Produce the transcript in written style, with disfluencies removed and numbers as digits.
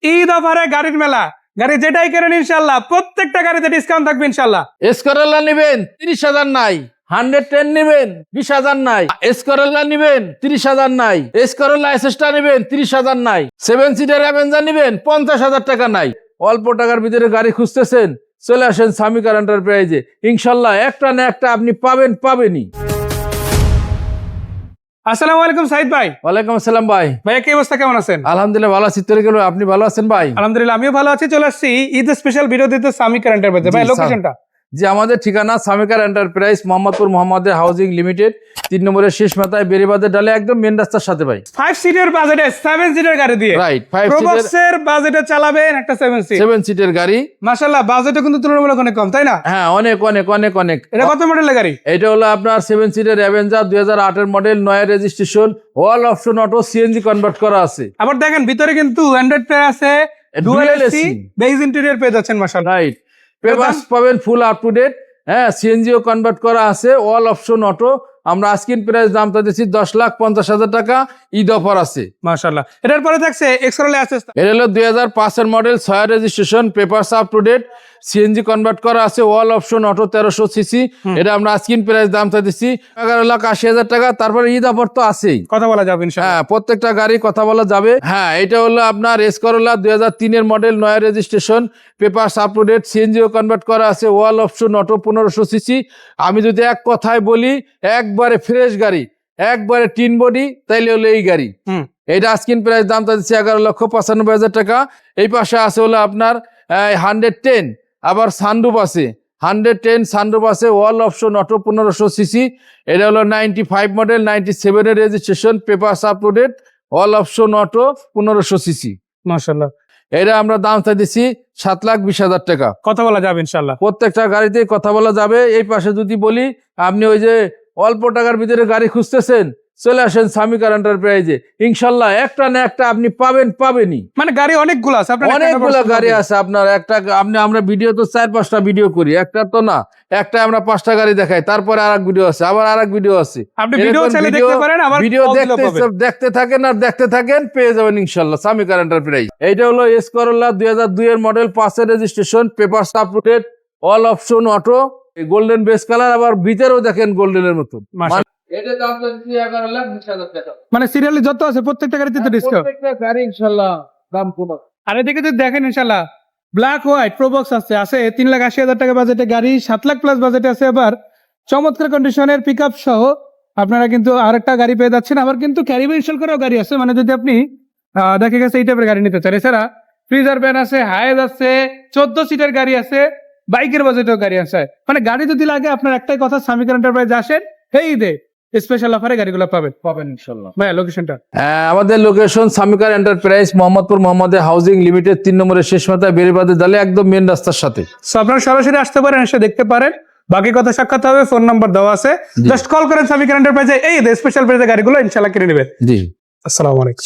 ঈদ অফারে গাড়ির মেলা, গাড়ি যেটাই কেনেন ইনশাল্লাহ প্রত্যেকটা গাড়িতে ডিসকাউন্ট থাকবে ইনশাল্লাহ। এসকরোলা নেবেন 30,000 নাই, 110 নেবেন 20,000 নাই, এসকরোলা নেবেন 30,000 নাই, এসকরোলা এসএসটা নেবেন 30,000 নাই, 7 সিটার অ্যাভেঞ্জার নেবেন 50,000 টাকা নাই। অল্প টাকার ভিতরে গাড়ি খুঁজতেছেন, চলে আসেন স্বামী কার এন্টারপ্রাইজে। ইনশাল্লাহ একটা না একটা আপনি পাবেনই। আসসালামু আলাইকুম সাইদ ভাই। ওয়ালাইকুম আসসালাম ভাই। ভাইয়া কি অবস্থা, কেমন আছেন? আলহামদুলিল্লাহ ভালো আছি, তোর কেমন? আপনি ভালো আছেন ভাই? আলহামদুলিল্লাহ আমিও ভালো আছি। চলে আসছি ঈদ স্পেশাল ভিডিও দিতে স্বামী কার এন্টারপ্রাইজে। ভাই লোকেশনটা? যে আমাদের ঠিকানা স্বামী কার এন্টারপ্রাইজ, মোহাম্মদপুর মোহাম্মদের হাউজিং লিমিটেড, 3 নম্বরের শেষ মাথায় বেরিবাদের ডালে, একদম মেন রাস্তার সাথে ভাই। 5 সিটের বাজেটে 7 সিটের গাড়ি দিয়ে, রাইট, 5 প্রোবক্সের বাজেটে চালাবেন একটা 7 সিটের গাড়ি। মাশাআল্লাহ বাজেটও কিন্তু তুলনামূলক অনেক কম, তাই না? হ্যাঁ, অনেক। এটা কত মডেলের গাড়ি? এটা হলো আপনার 7 সিটের অ্যাভেঞ্জার, 2008 এর model, 9 registration, all option auto, CNG convert করা আছে। আবার দেখেন ভিতরে কিন্তু অ্যান্ড্রয়েড প্লে আছে, ডুয়াল এসি, বেজ ইন্টেরিয়র পেয়ে যাচ্ছেন মাশাআল্লাহ। রাইট, পেপারস পাবেন ফুল আপ টু ডেট। হ্যাঁ, সিএনজিও কনভার্ট করা আছে, অল অপশন অটো। আমরা আস্কিং প্রাইস দামটা দিচ্ছি 10,50,000 টাকা, ঈদ অফার আছে মাশাআল্লাহ। এটার পরে থাকছে এক্সকরোলা এসএস। এটা হলো 2005 এর model, 6 registration, papers up to date, CNG convert করা আছে, অল অপশন অটো, 1300 সিসি। এটা আমরা আস্কিং প্রাইস দামটা দিচ্ছি 11,80,000 টাকা। তারপরে ঈদ অফার তো আছেই, কথা বলা যাবে ইনশাআল্লাহ। হ্যাঁ, প্রত্যেকটা গাড়ি কথা বলা যাবে। হ্যাঁ, এটা হলো আপনার এসকরোলা, 2003 এর model, 9 registration, papers up to date, সিএনজিও কনভার্ট করা আছে, অল অপশন অটো, 1500 সিসি। আমি যদি এক কথায় বলি, একবারে ফ্রেশ গাড়ি, একবারে টিন বডি, তাইলে হলো এই গাড়ি। এটা আস্কিং প্রাইস দামটা দিচ্ছে 11,95,000 টাকা। এই পাশে আছে হলো আপনার 110, আবার সানরুফ আছে, 110 সানরুফ আছে, অল অপশন অটো, 1500 সিসি। এটা হলো 95 মডেল, 97 এর registration, papers up to date, all option auto, 1500 CC. মাশাআল্লাহ। এটা আমরা দামটা দিচ্ছি 7,20,000 টাকা। কথা বলা যাবে ইনশাআল্লাহ। প্রত্যেকটা গাড়িতে কথা বলা যাবে। এই পাশে যদি বলি, আপনি ওই যে অল্প টাকার ভিতরে গাড়ি খুঁজতেছেন, চলে আসেন স্বামী কার এন্টারপ্রাইজে। ইনশাল্লাহ একটা না একটা আপনি পাবেনই। মানে গাড়ি অনেকগুলো আছে, আপনার অনেকগুলো গাড়ি আছে আপনার। আমরা ভিডিও তো 4-5টা ভিডিও করি, একটা তো না, একটা আমরা 5টা গাড়ি দেখাই, তারপরে আরেক ভিডিও আছে, আবার আরেক ভিডিও আছে। আপনি ভিডিও চাইলে দেখতে পারেন, আবার ভিডিও দেখতে থাকেন, পেয়ে যাবেন ইনশাল্লাহ স্বামী কার এন্টারপ্রাইজ। এইটা হলো এসকরোলা, 2002 এর মডেল, 5 এর registration, papers up to date, all option auto, golden base colour, আবার ভিতরেও দেখেন গোল্ডেনের মতন। এটা দাম দিচ্ছি 11,20,000 টাকা। মানে সিরিয়ালি যত আছে প্রত্যেকটা গাড়িতে তো ডিসকাউন্ট। প্রত্যেকটা গাড়ি ইনশাআল্লাহ দাম কম। আর এদিকে যদি দেখেন ইনশাআল্লাহ ব্ল্যাক হোয়াইট প্রোবক্স আছে 3,80,000 টাকা বাজেটে গাড়ি, 7 লাখ প্লাস বাজেটে আছে। আবার চমৎকার কন্ডিশনের পিকআপ সহ আপনারা কিন্তু আরেকটা গাড়ি পেয়ে যাচ্ছেন। আবার কিন্তু ক্যারিবো ইনস্টল করাও গাড়ি আছে, মানে যদি আপনি দেখে গেছে এই টাইপের গাড়ি নিতে চান। এছাড়া ফ্রিজার ভ্যান আছে, হায়াজ আছে, 14 সিটের গাড়ি আছে, বাইকের বাজেটেও গাড়ি আছে। মানে গাড়ি যদি লাগে আপনার একটাই কথা, স্বামী কার এন্টারপ্রাইজ আসেন, এই দে স্পেশাল অফারে গাড়িগুলো পাবেন ইনশাআল্লাহ। ভাই লোকেশনটা? আমাদের লোকেশন স্বামী কার এন্টারপ্রাইজ, মোহাম্মদপুর মোহাম্মদের হাউজিং লিমিটেড, 3 নম্বরের শেষ মাথায় বেরিবাদের ডালে, একদম মেন রাস্তার সাথে। আপনারা সরাসরি আসতে পারেন, এসে দেখতে পারেন। বাকি কথা সাক্ষাৎ হবে, ফোন নাম্বার দেওয়া আছে, জাস্ট কল করেন স্বামী কার এন্টারপ্রাইজে, এই দে স্পেশাল প্রাইজে গাড়িগুলো ইনশাআল্লাহ কিনে নেবেন। জি, আসসালামু আলাইকুম।